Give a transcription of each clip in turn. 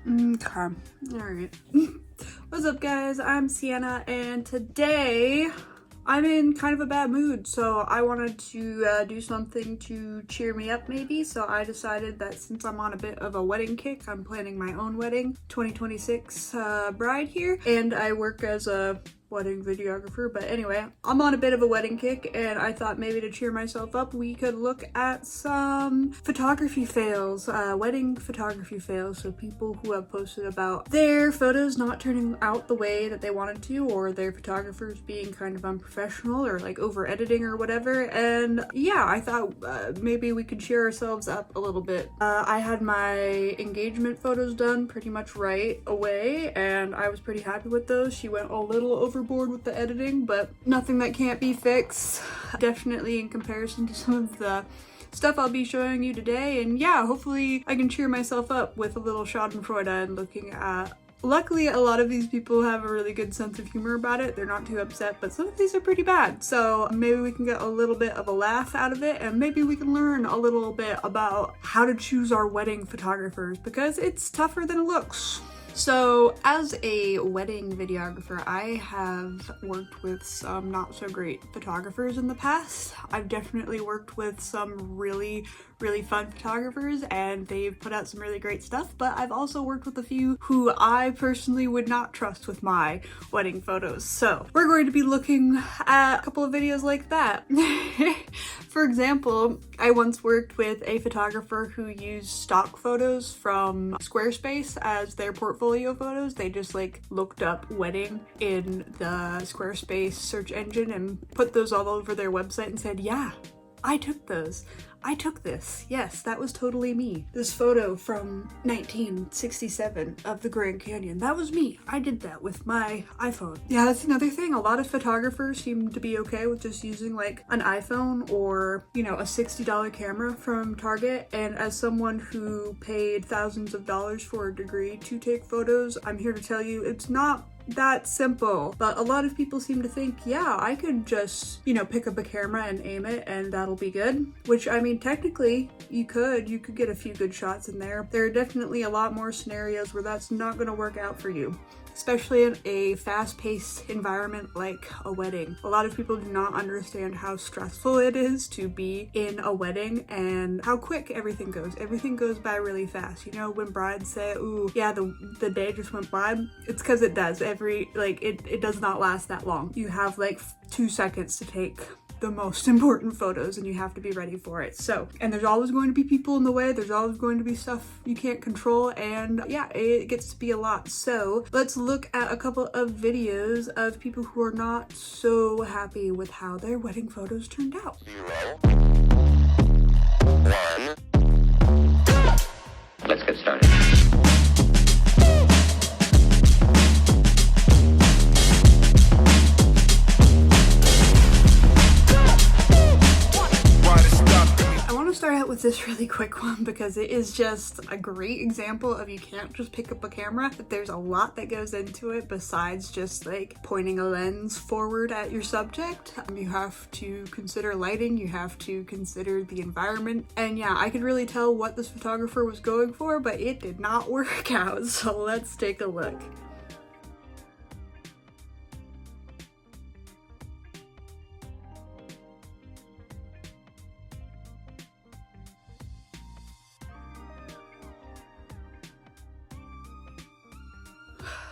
Okay, alright. What's up guys, I'm Sienna and today I'm in kind of a bad mood, so I wanted to do something to cheer me up maybe. So I decided that since I'm on a bit of a wedding kick, I'm planning my own wedding, 2026 bride here, and I work as a wedding videographer. But anyway, I'm on a bit of a wedding kick and I thought maybe to cheer myself up we could look at some photography fails, wedding photography fails. So people who have posted about their photos not turning out the way that they wanted to, or their photographers being kind of unprofessional or like over editing or whatever. And yeah, I thought maybe we could cheer ourselves up a little bit. I had my engagement photos done pretty much right away and I was pretty happy with those. She went a little overboard with the editing, but nothing that can't be fixed, definitely, in comparison to some of the stuff I'll be showing you today. And yeah, hopefully I can cheer myself up with a little schadenfreude and looking at. Luckily, a lot of these people have a really good sense of humor about it. They're not too upset, but some of these are pretty bad. So maybe we can get a little bit of a laugh out of it, and maybe we can learn a little bit about how to choose our wedding photographers, because it's tougher than it looks. So as a wedding videographer, I have worked with some not so great photographers in the past. I've definitely worked with some really fun photographers and they've put out some really great stuff, but I've also worked with a few who I personally would not trust with my wedding photos. So we're going to be looking at a couple of videos like that. For example, I once worked with a photographer who used stock photos from Squarespace as their portfolio photos. They just like looked up wedding in the Squarespace search engine and put those all over their website and said, yeah, I took those. I took this. Yes, that was totally me. This photo from 1967 of the Grand Canyon, that was me. I did that with my iPhone. Yeah, that's another thing. A lot of photographers seem to be okay with just using like an iPhone or, you know, a $60 camera from Target. And as someone who paid thousands of dollars for a degree to take photos, I'm here to tell you it's not that simple. But a lot of people seem to think, yeah, I could just, you know, pick up a camera and aim it and that'll be good. Which, I mean, technically you could get a few good shots in there. There are definitely a lot more scenarios where that's not going to work out for you, especially in a fast-paced environment like a wedding. A lot of people do not understand how stressful it is to be in a wedding and how quick everything goes. Everything goes by really fast. You know, when brides say, ooh, yeah, the day just went by, it's because it does. It does not last that long. You have like 2 seconds to take the most important photos and you have to be ready for it. So, and there's always going to be people in the way, there's always going to be stuff you can't control, and yeah, it gets to be a lot. So let's look at a couple of videos of people who are not so happy with how their wedding photos turned out. 0, 1. Let's get started. Start out with this really quick one because it is just a great example of you can't just pick up a camera, but there's a lot that goes into it besides just like pointing a lens forward at your subject. You have to consider lighting, you have to consider the environment, and yeah, I could really tell what this photographer was going for, but it did not work out. So let's take a look.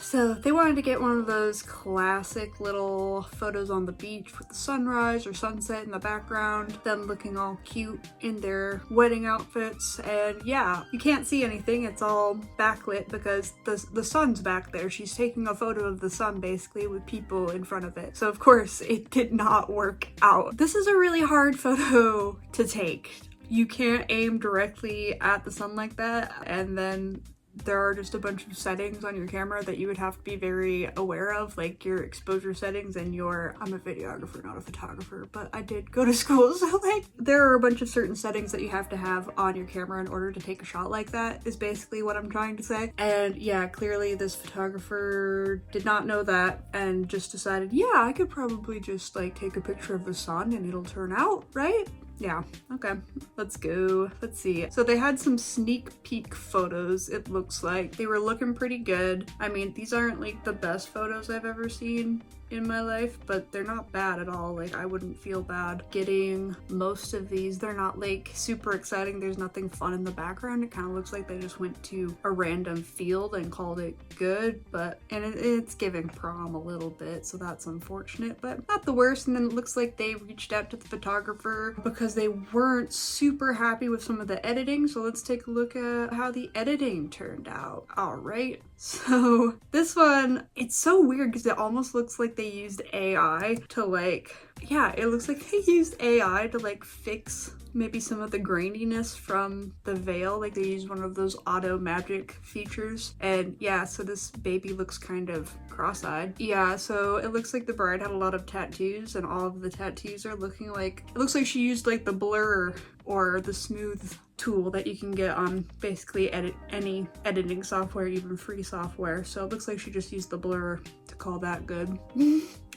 So they wanted to get one of those classic little photos on the beach with the sunrise or sunset in the background, them looking all cute in their wedding outfits. And yeah, you can't see anything, it's all backlit because the sun's back there. She's taking a photo of the sun basically with people in front of it. So of course it did not work out. This is a really hard photo to take. You can't aim directly at the sun like that, and then there are just a bunch of settings on your camera that you would have to be very aware of, like your exposure settings and your, I'm a videographer, not a photographer, but I did go to school, so like there are a bunch of certain settings that you have to have on your camera in order to take a shot like that, is basically what I'm trying to say. And yeah, clearly this photographer did not know that and just decided, yeah, I could probably just like take a picture of the sun and it'll turn out, right? Yeah, okay, let's go. Let's see. So they had some sneak peek photos, it looks like. They were looking pretty good. I mean, these aren't like the best photos I've ever seen in my life, but they're not bad at all. Like, I wouldn't feel bad getting most of these. They're not like super exciting. There's nothing fun in the background. It kind of looks like they just went to a random field and called it good, but it's giving prom a little bit, so that's unfortunate, but not the worst. And then it looks like they reached out to the photographer because they weren't super happy with some of the editing. So let's take a look at how the editing turned out. All right. So this one, it's so weird because it almost looks like they used AI to like, yeah, it looks like they used AI to like fix maybe some of the graininess from the veil. Like they used one of those auto magic features. And yeah, so this baby looks kind of cross-eyed. Yeah, so it looks like the bride had a lot of tattoos, and all of the tattoos are looking like, it looks like she used like the blur or the smooth tool that you can get on basically any editing software, even free software. So it looks like she just used the blur to call that good.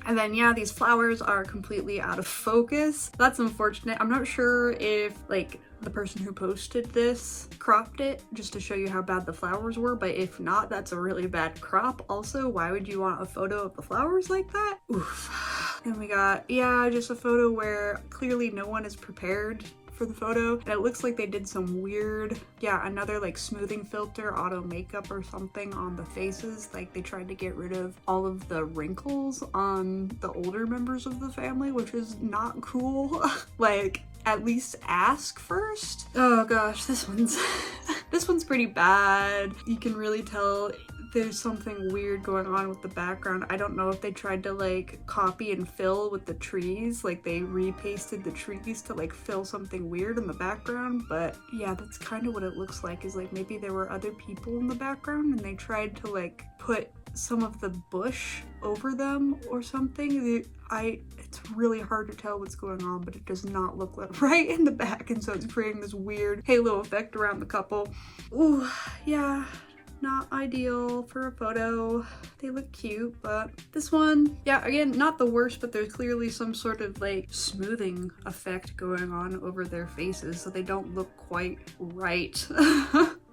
And then yeah, these flowers are completely out of focus. That's unfortunate. I'm not sure if like the person who posted this cropped it just to show you how bad the flowers were, but if not, that's a really bad crop. Also, why would you want a photo of the flowers like that? Oof. And we got, yeah, just a photo where clearly no one is prepared for the photo, and it looks like they did some weird, yeah, another like smoothing filter, auto makeup or something on the faces. Like they tried to get rid of all of the wrinkles on the older members of the family, which is not cool. Like, at least ask first. Oh gosh, this one's this one's pretty bad. You can really tell there's something weird going on with the background. I don't know if they tried to like copy and fill with the trees, like they repasted the trees to like fill something weird in the background. But yeah, that's kind of what it looks like, is like maybe there were other people in the background and they tried to like put some of the bush over them or something. It's really hard to tell what's going on, but it does not look like right in the back, and so it's creating this weird halo effect around the couple. Ooh, yeah, not ideal for a photo. They look cute, but this one, yeah, again, not the worst, but there's clearly some sort of like smoothing effect going on over their faces, so they don't look quite right.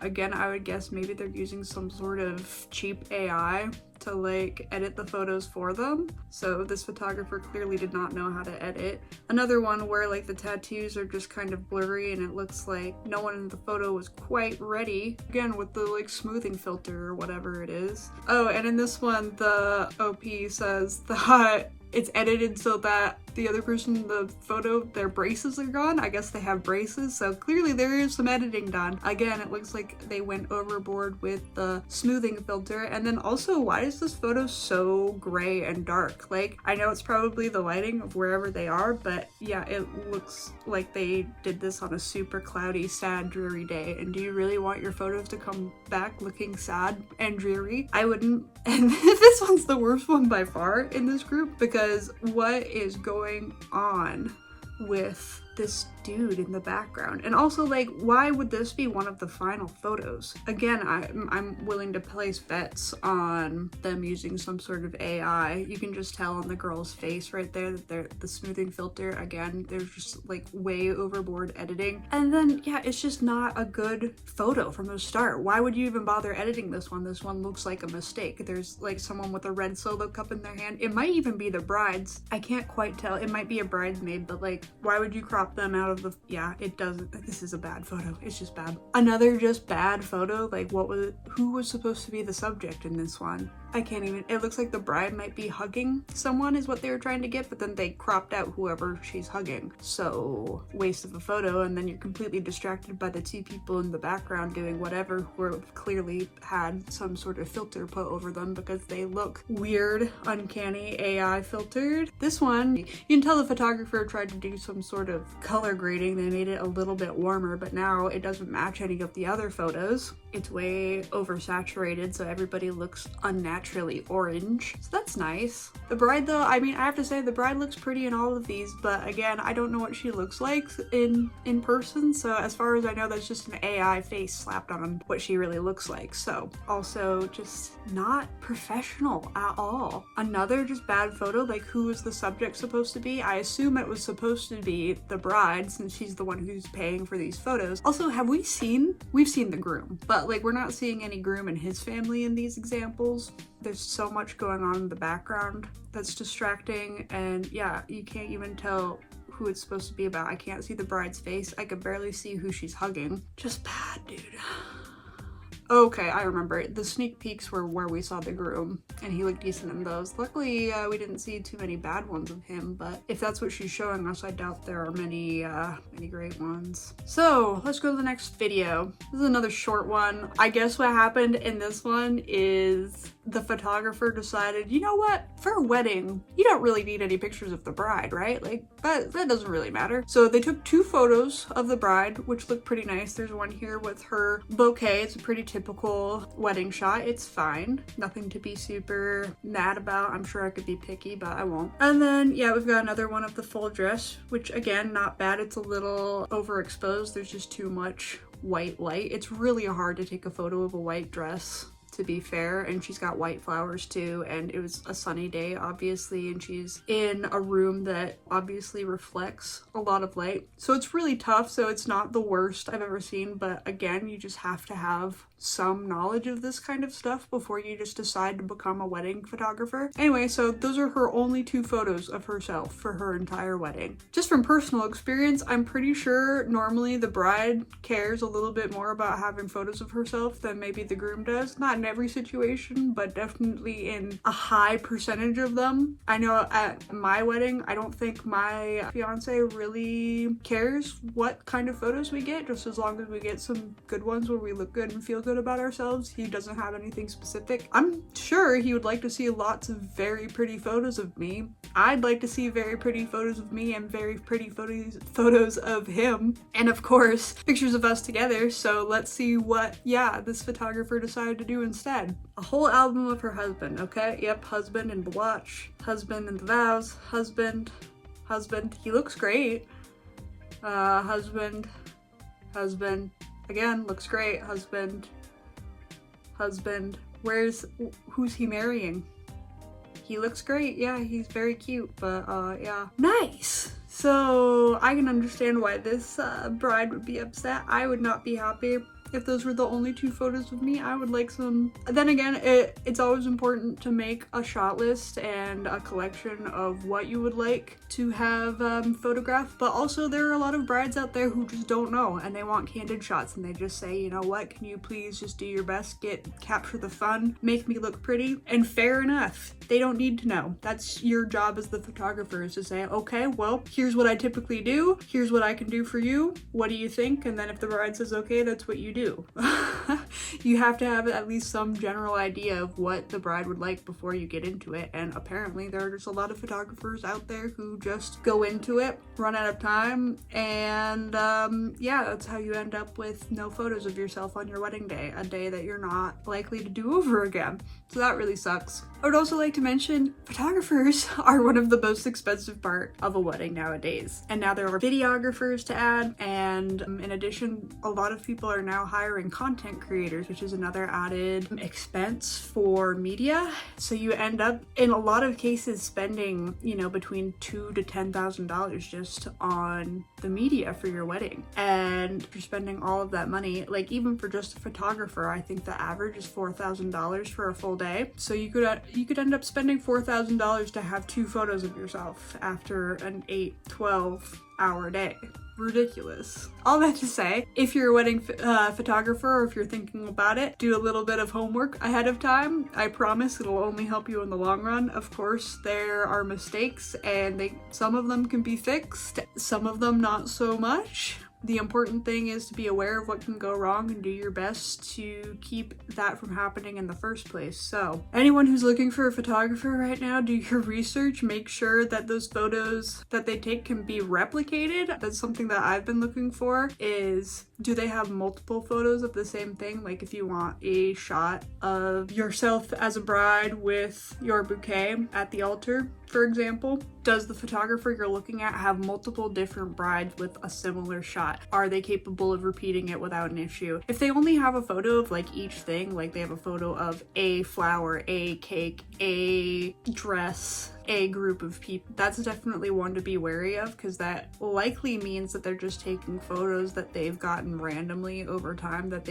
Again, I would guess maybe they're using some sort of cheap AI to like edit the photos for them. So this photographer clearly did not know how to edit. Another one where like the tattoos are just kind of blurry and it looks like no one in the photo was quite ready. Again, with the like smoothing filter or whatever it is. Oh, and in this one, the OP says that it's edited so that the other person in the photo, their braces are gone. I guess they have braces, so clearly there is some editing done. Again, it looks like they went overboard with the smoothing filter. And then also, why is this photo so gray and dark? Like, I know it's probably the lighting of wherever they are, but yeah, it looks like they did this on a super cloudy, sad, dreary day. And do you really want your photos to come back looking sad and dreary? I wouldn't. And this one's the worst one by far in this group, because what is going on with this dude in the background? And also, like, why would this be one of the final photos? Again, I'm willing to place bets on them using some sort of AI. You can just tell on the girl's face right there that the smoothing filter, again, there's just like way overboard editing. And then yeah, it's just not a good photo from the start. Why would you even bother editing this one? This one looks like a mistake. There's like someone with a red solo cup in their hand. It might even be the bride's. I can't quite tell. It might be a bridesmaid, but like, why would you crop them out of the, yeah, it doesn't, this is a bad photo. It's just bad. Another just bad photo. Like, who was supposed to be the subject in this one? I can't even, it looks like the bride might be hugging someone is what they were trying to get, but then they cropped out whoever she's hugging. So waste of a photo, and then you're completely distracted by the two people in the background doing whatever, who have clearly had some sort of filter put over them because they look weird, uncanny, AI filtered. This one, you can tell the photographer tried to do some sort of color grading. They made it a little bit warmer, but now it doesn't match any of the other photos. It's way oversaturated, so everybody looks unnaturally orange. So that's nice. The bride though, I mean, I have to say the bride looks pretty in all of these, but again, I don't know what she looks like in person. So as far as I know, that's just an AI face slapped on what she really looks like. So also just not professional at all. Another just bad photo. Like, who was the subject supposed to be? I assume it was supposed to be the bride, since she's the one who's paying for these photos. Also, we've seen the groom, but like we're not seeing any groom and his family in these examples. There's so much going on in the background that's distracting, and yeah, you can't even tell who it's supposed to be about. I can't see the bride's face. I could barely see who she's hugging. Just bad, dude. Okay, I remember it. The sneak peeks were where we saw the groom, and he looked decent in those. Luckily, we didn't see too many bad ones of him, but if that's what she's showing us, I doubt there are many great ones. So, let's go to the next video. This is another short one. I guess what happened in this one is the photographer decided, you know what? For a wedding, you don't really need any pictures of the bride, right? Like, that doesn't really matter. So they took 2 photos of the bride, which look pretty nice. There's one here with her bouquet. It's a pretty typical wedding shot. It's fine. Nothing to be super mad about. I'm sure I could be picky, but I won't. And then, yeah, we've got another one of the full dress, which again, not bad. It's a little overexposed. There's just too much white light. It's really hard to take a photo of a white dress, to be fair, and she's got white flowers too, and it was a sunny day obviously, and she's in a room that obviously reflects a lot of light, so it's really tough. So it's not the worst I've ever seen, but again, you just have to have some knowledge of this kind of stuff before you just decide to become a wedding photographer. Anyway, so those are her only 2 photos of herself for her entire wedding. Just from personal experience, I'm pretty sure normally the bride cares a little bit more about having photos of herself than maybe the groom does. Not in every situation, but definitely in a high percentage of them. I know at my wedding, I don't think my fiance really cares what kind of photos we get, just as long as we get some good ones where we look good and feel good about ourselves. He doesn't have anything specific. I'm sure he would like to see lots of very pretty photos of me. I'd like to see very pretty photos of me and very pretty photos of him, and of course pictures of us together. So let's see what this photographer decided to do instead. A whole album of her husband. Okay, yep, husband in the watch, husband in the vows, husband, he looks great. Husband again, looks great. Husband, who's he marrying? He looks great. Yeah, he's very cute, but yeah. Nice! So I can understand why this bride would be upset. I would not be happy if those were the only 2 photos of me. I would like some. Then again, it's always important to make a shot list and a collection of what you would like to have photographed, but also there are a lot of brides out there who just don't know and they want candid shots, and they just say, you know what, can you please just do your best, capture the fun, make me look pretty? And fair enough, they don't need to know. That's your job as the photographer, is to say, okay, well, here's what I typically do, here's what I can do for you, what do you think? And then if the bride says okay, that's what you do. You have to have at least some general idea of what the bride would like before you get into it, and apparently there are just a lot of photographers out there who just go into it, run out of time, and yeah, that's how you end up with no photos of yourself on your wedding day, a day that you're not likely to do over again. So that really sucks. I would also like to mention, photographers are one of the most expensive part of a wedding nowadays. And now there are videographers to add, and in addition, a lot of people are now hiring content creators, which is another added expense for media. So you end up, in a lot of cases, spending, you know, between $2,000 to $10,000 just on the media for your wedding. And if you're spending all of that money, like even for just a photographer, I think the average is $4,000 for a full day. So you could end up spending $4,000 to have 2 photos of yourself after an 8-12 hour day. Ridiculous. All that to say, if you're a wedding photographer, or if you're thinking about it, do a little bit of homework ahead of time. I promise it'll only help you in the long run. Of course, there are mistakes, and some of them can be fixed, some of them not so much. The important thing is to be aware of what can go wrong and do your best to keep that from happening in the first place. So anyone who's looking for a photographer right now, do your research, make sure that those photos that they take can be replicated. That's something that I've been looking for, is do they have multiple photos of the same thing? Like if you want a shot of yourself as a bride with your bouquet at the altar, for example, Does the photographer you're looking at have multiple different brides with a similar shot? Are they capable of repeating it without an issue? If they only have a photo of like each thing, like they have a photo of a flower, a cake, a dress, a group of people, that's definitely one to be wary of, because that likely means that they're just taking photos that they've gotten randomly over time, that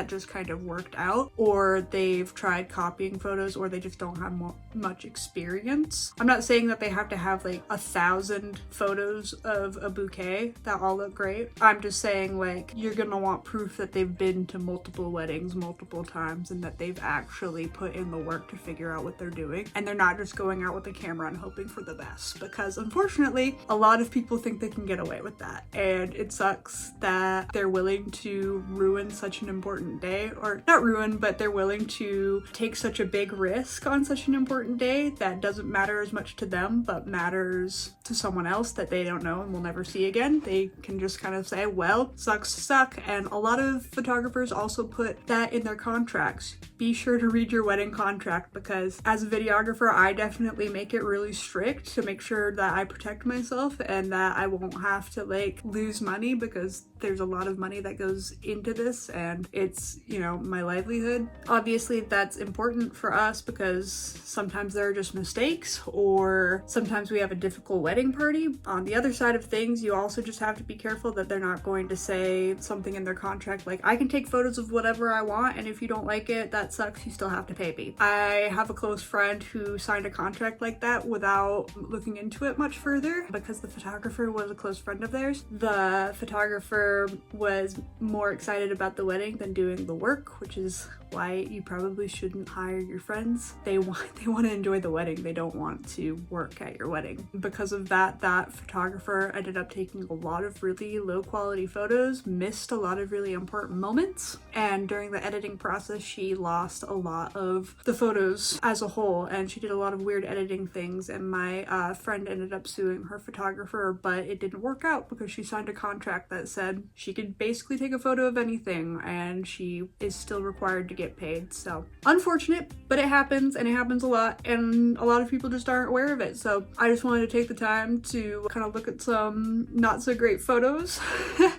just kind of worked out, or they've tried copying photos, or they just don't have much experience. I'm not saying that they have to have like 1,000 photos of a bouquet that all look great. I'm just saying, like, you're gonna want proof that they've been to multiple weddings multiple times and that they've actually put in the work to figure out what they're doing, and they're not just going out with a camera and hoping for the best, because unfortunately a lot of people think they can get away with that, and it sucks that they're willing to ruin such an important day, or not ruin, but they're willing to take such a big risk on such an important day that doesn't matter as much to them but matters to someone else that they don't know and will never see again. They can just kind of say, well, sucks to suck. And a lot of photographers also put that in their contracts. Be sure to read your wedding contract, because as a videographer I definitely make it really strict to make sure that I protect myself and that I won't have to like lose money, because there's a lot of money that goes into this and it's, you know, my livelihood. Obviously that's important for us because sometimes there are just mistakes, or sometimes we have a difficult wedding party. On the other side of things, you also just have to be careful that they're not going to say something in their contract like, I can take photos of whatever I want, and if you don't like it, that sucks, you still have to pay me. I have a close friend who signed a contract like that without looking into it much further, because the photographer was a close friend of theirs. The photographer was more excited about the wedding than doing the work, which is why you probably shouldn't hire your friends. They want to enjoy the wedding. They don't want to work at your wedding. Because of that photographer ended up taking a lot of really low quality photos, missed a lot of really important moments, and during the editing process she lost a lot of the photos as a whole, and she did a lot of weird editing things, and my friend ended up suing her photographer, but it didn't work out because she signed a contract that said she could basically take a photo of anything and she is still required to get paid. So unfortunate, but it happens, and it happens a lot, and a lot of people just aren't aware of it. So I just wanted to take the time to kind of look at some not so great photos.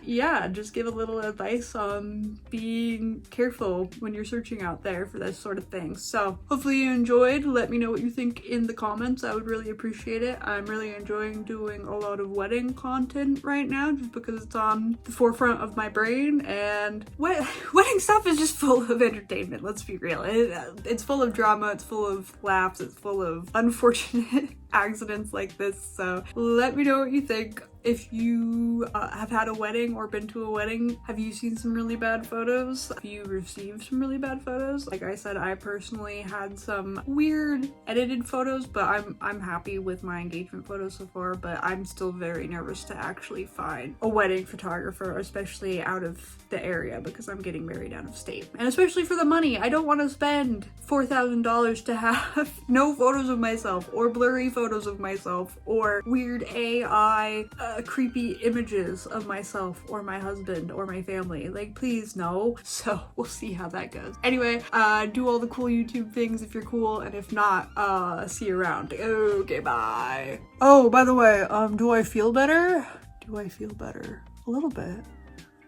Yeah, just give a little advice on being careful when you're searching out there for this sort of thing. So hopefully you enjoyed. Let me know what you think in the comments. I would really appreciate it. I'm really enjoying doing a lot of wedding content right now just because it's on the forefront of my brain, and wedding stuff is just full of entertainment, let's be real. It's full of drama, it's full of laughs, it's full of unfortunate accidents like this. So let me know what you think. If you have had a wedding or been to a wedding, have you seen some really bad photos? Have you received some really bad photos? Like I said, I personally had some weird edited photos, but I'm happy with my engagement photos so far, but I'm still very nervous to actually find a wedding photographer, especially out of the area, because I'm getting married out of state. And especially for the money, I don't want to spend $4,000 to have no photos of myself, or blurry photos of myself, or weird AI creepy images of myself or my husband or my family. Like, please no. So we'll see how that goes. Anyway, do all the cool YouTube things if you're cool, and if not, see you around. Okay, bye. Oh, by the way, do I feel better? Do I feel better? A little bit,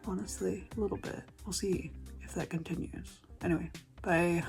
honestly, a little bit. We'll see if that continues. Anyway, bye.